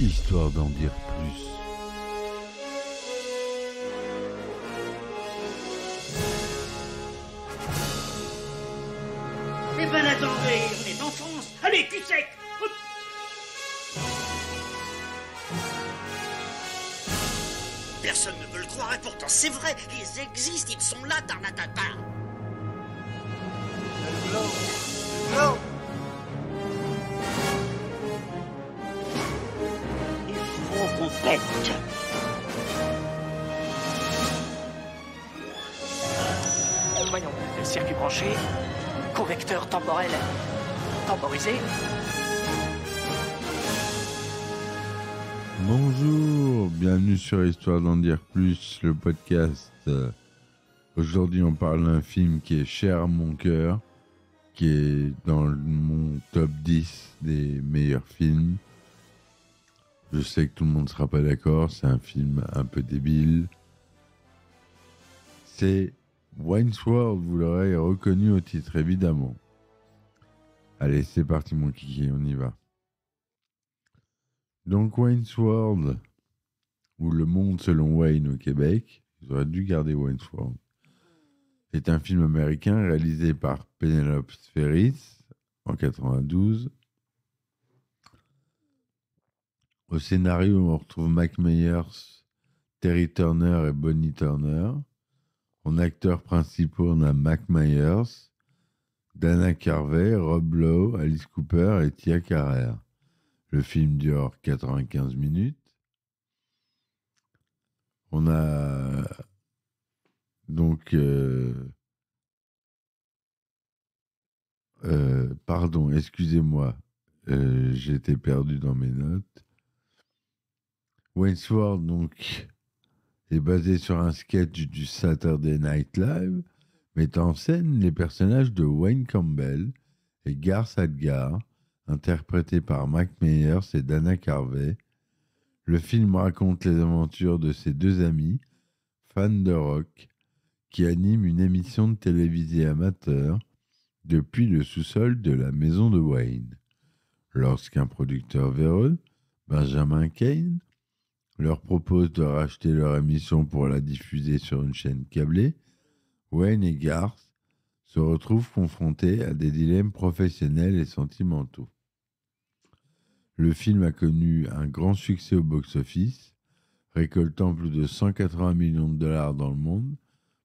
Histoire d'en dire plus. Eh ben attendez, on est en France. Allez, cul sec. Hop. Personne ne veut le croire et pourtant c'est vrai. Ils existent, ils sont là, Tarnatata. Non. Il faut qu'on pète. Voyons, circuit branché, correcteur temporel temporisé. Bonjour, bienvenue sur Histoire d'en dire plus, le podcast. Aujourd'hui, on parle d'un film qui est cher à mon cœur, qui est dans mon top 10 des meilleurs films. Je sais que tout le monde ne sera pas d'accord, c'est un film un peu débile. C'est Wayne's World, vous l'aurez reconnu au titre, évidemment. Allez, c'est parti mon kiki, on y va. Donc Wayne's World, ou Le Monde selon Wayne au Québec, ils auraient dû garder Wayne's World, est un film américain réalisé par Penelope Ferris en 92. Au scénario, on retrouve Mike Myers, Terry Turner et Bonnie Turner. En acteurs principaux, on a Mike Myers, Dana Carvey, Rob Lowe, Alice Cooper et Tia Carrere. Le film dure 95 minutes. On a donc... pardon, excusez-moi, j'étais perdu dans mes notes. Wayne's World, donc, est basé sur un sketch du Saturday Night Live, mettant en scène les personnages de Wayne Campbell et Garth Adgar, interprétés par Mike Myers et Dana Carvey. Le film raconte les aventures de ces deux amis, fans de rock, qui animent une émission de télévision amateur depuis le sous-sol de la maison de Wayne. Lorsqu'un producteur véreux, Benjamin Cain, leur propose de racheter leur émission pour la diffuser sur une chaîne câblée, Wayne et Garth se retrouvent confrontés à des dilemmes professionnels et sentimentaux. Le film a connu un grand succès au box-office, récoltant plus de 180 millions de dollars dans le monde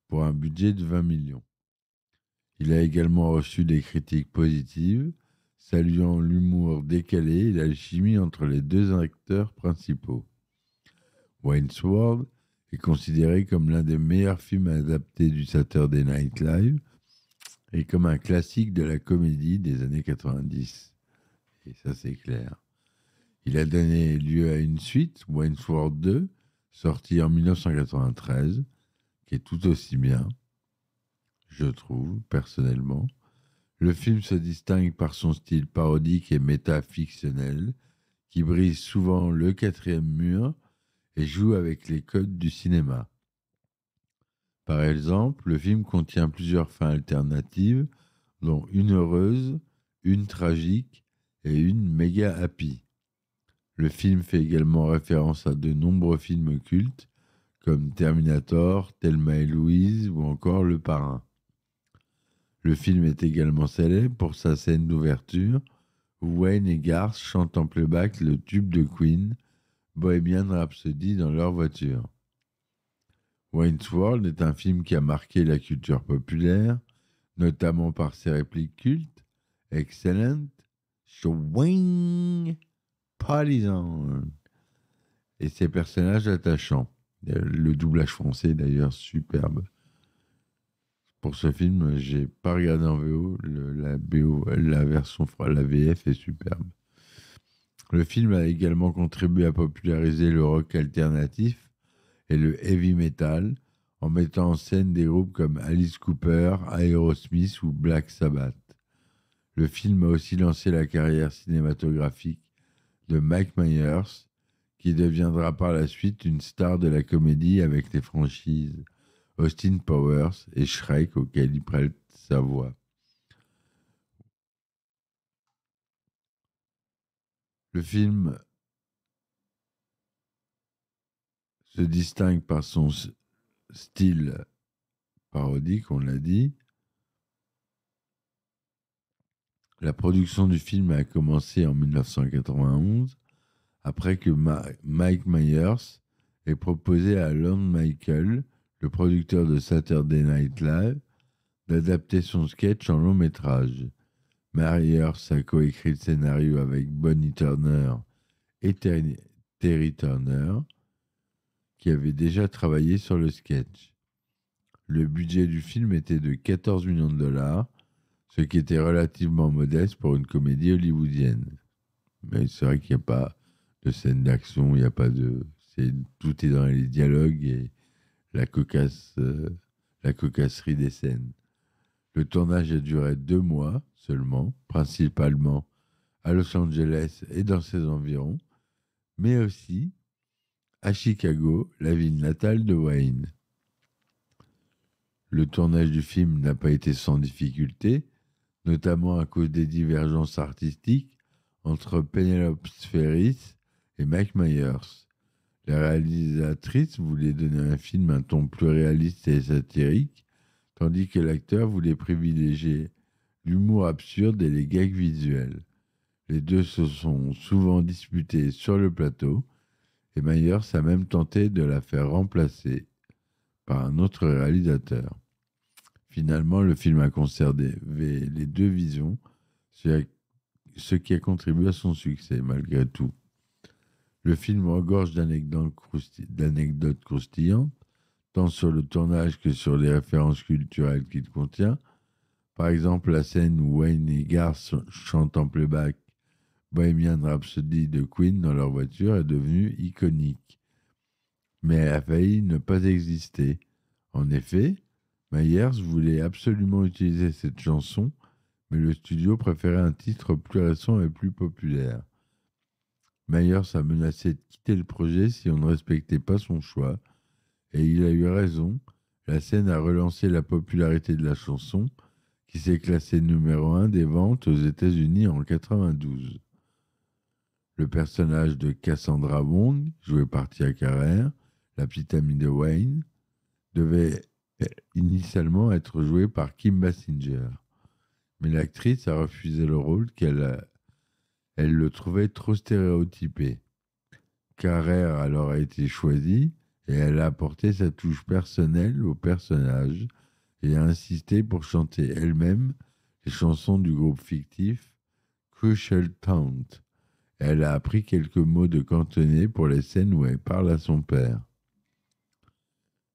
pour un budget de 20 millions. Il a également reçu des critiques positives, saluant l'humour décalé et l'alchimie entre les deux acteurs principaux. Wayne's World est considéré comme l'un des meilleurs films adaptés du Saturday Night Live et comme un classique de la comédie des années 90. Et ça, c'est clair. Il a donné lieu à une suite, Wayne's World 2, sortie en 1993, qui est tout aussi bien, je trouve, personnellement. Le film se distingue par son style parodique et métafictionnel, qui brise souvent le quatrième mur et joue avec les codes du cinéma. Par exemple, le film contient plusieurs fins alternatives, dont une heureuse, une tragique et une méga happy. Le film fait également référence à de nombreux films cultes, comme Terminator, Thelma et Louise ou encore Le Parrain. Le film est également célèbre pour sa scène d'ouverture, où Wayne et Garth chantent en playback le tube de Queen, Bohemian Rhapsody, dans leur voiture. Wayne's World est un film qui a marqué la culture populaire, notamment par ses répliques cultes, Excellent, Swing, Partisan, et ses personnages attachants. Le doublage français, d'ailleurs, superbe. Pour ce film, j'ai pas regardé en VO, la BO, la VF est superbe. Le film a également contribué à populariser le rock alternatif et le heavy metal en mettant en scène des groupes comme Alice Cooper, Aerosmith ou Black Sabbath. Le film a aussi lancé la carrière cinématographique de Mike Myers, qui deviendra par la suite une star de la comédie avec les franchises Austin Powers et Shrek, auquel il prête sa voix. Le film se distingue par son style parodique, on l'a dit. La production du film a commencé en 1991, après que Mike Myers ait proposé à Lorne Michael, le producteur de Saturday Night Live, d'adapter son sketch en long métrage. Myers a coécrit le scénario avec Bonnie Turner et Terry Turner, qui avaient déjà travaillé sur le sketch. Le budget du film était de 14 millions de dollars, ce qui était relativement modeste pour une comédie hollywoodienne. Mais c'est vrai qu'il n'y a pas de scène d'action, il n'y a pas de... tout est dans les dialogues et la cocasserie des scènes. Le tournage a duré 2 mois seulement, principalement à Los Angeles et dans ses environs, mais aussi à Chicago, la ville natale de Wayne. Le tournage du film n'a pas été sans difficulté, notamment à cause des divergences artistiques entre Penelope Spheris et Mike Myers. La réalisatrice voulait donner à un film un ton plus réaliste et satirique, tandis que l'acteur voulait privilégier l'humour absurde et les gags visuels. Les deux se sont souvent disputés sur le plateau, et Myers a même tenté de la faire remplacer par un autre réalisateur. Finalement, le film a conservé les deux visions, ce qui a contribué à son succès, malgré tout. Le film regorge d'anecdotes croustillantes, tant sur le tournage que sur les références culturelles qu'il contient. Par exemple, la scène où Wayne et Garth chantent en playback Bohemian Rhapsody de Queen dans leur voiture est devenue iconique, mais elle a failli ne pas exister. En effet, Myers voulait absolument utiliser cette chanson, mais le studio préférait un titre plus récent et plus populaire. Myers a menacé de quitter le projet si on ne respectait pas son choix, et il a eu raison. La scène a relancé la popularité de la chanson, qui s'est classée numéro 1 des ventes aux États-Unis en 1992. Le personnage de Cassandra Wong, joué par Tia Carrere, la petite amie de Wayne, devait initialement être joué par Kim Basinger. Mais l'actrice a refusé le rôle elle le trouvait trop stéréotypé. Carrere alors a été choisie et elle a apporté sa touche personnelle au personnage et a insisté pour chanter elle-même les chansons du groupe fictif Crucial Taunt. Elle a appris quelques mots de cantonais pour les scènes où elle parle à son père.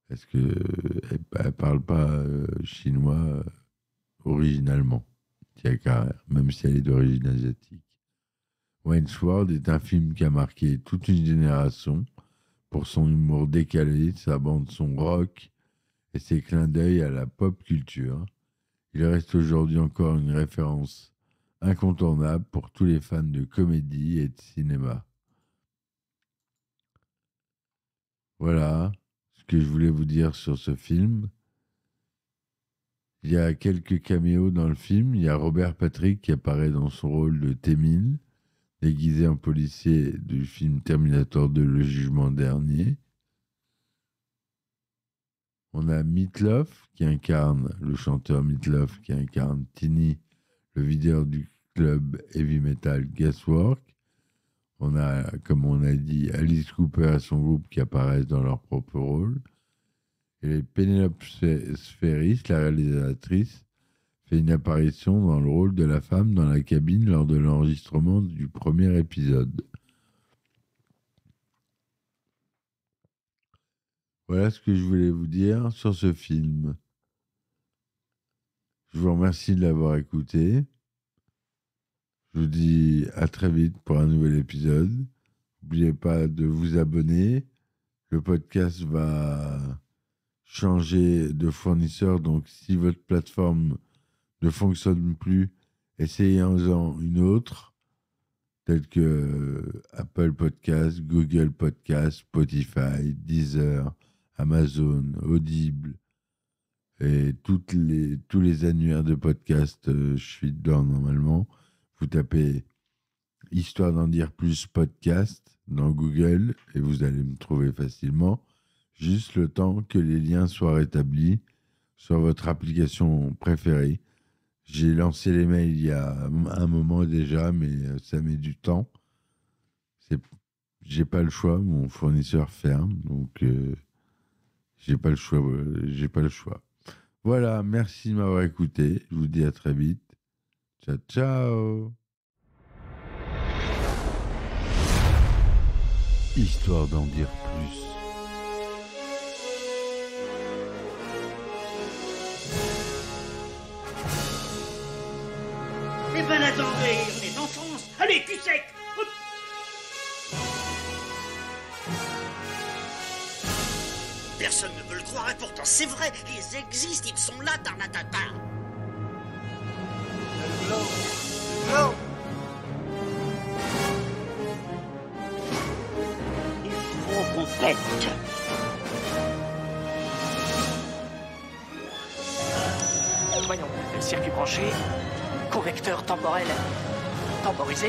Parce qu'elle ne parle pas chinois originalement, Tia Carrere, même si elle est d'origine asiatique. Wayne's World est un film qui a marqué toute une génération pour son humour décalé, sa bande-son rock et ses clins d'œil à la pop culture. Il reste aujourd'hui encore une référence incontournable pour tous les fans de comédie et de cinéma. Voilà ce que je voulais vous dire sur ce film. Il y a quelques caméos dans le film. Il y a Robert Patrick qui apparaît dans son rôle de T-1000, déguisé en policier du film Terminator 2, Le Jugement Dernier. On a Meatloaf le chanteur Meatloaf qui incarne Tiny, le videur du club heavy metal Gaswork. On a, comme on a dit, Alice Cooper et son groupe qui apparaissent dans leur propre rôle. Et Penelope Spheris, la réalisatrice, fait une apparition dans le rôle de la femme dans la cabine lors de l'enregistrement du premier épisode. Voilà ce que je voulais vous dire sur ce film. Je vous remercie de l'avoir écouté. Je vous dis à très vite pour un nouvel épisode. N'oubliez pas de vous abonner. Le podcast va changer de fournisseur, donc si votre plateforme ne fonctionne plus, essayez-en une autre, telle que Apple Podcast, Google Podcast, Spotify, Deezer, Amazon, Audible et tous les annuaires de podcast, je suis dedans normalement. Vous tapez Histoire d'en dire plus podcast dans Google et vous allez me trouver facilement. Juste le temps que les liens soient rétablis sur votre application préférée. J'ai lancé les mails il y a un moment déjà, mais ça met du temps. J'ai pas le choix, mon fournisseur ferme, donc j'ai pas le choix. J'ai pas le choix. Voilà, merci de m'avoir écouté. Je vous dis à très vite. Ciao, ciao. Histoire d'en dire plus. Eh ben attendez, on est en France. Allez, cul sec. Hop. Personne ne veut le croire et pourtant c'est vrai, ils existent, ils sont là, Tarnatata. Le globe. Il faut qu'on pète. Voyons, circuit branché, correcteur temporel temporisé,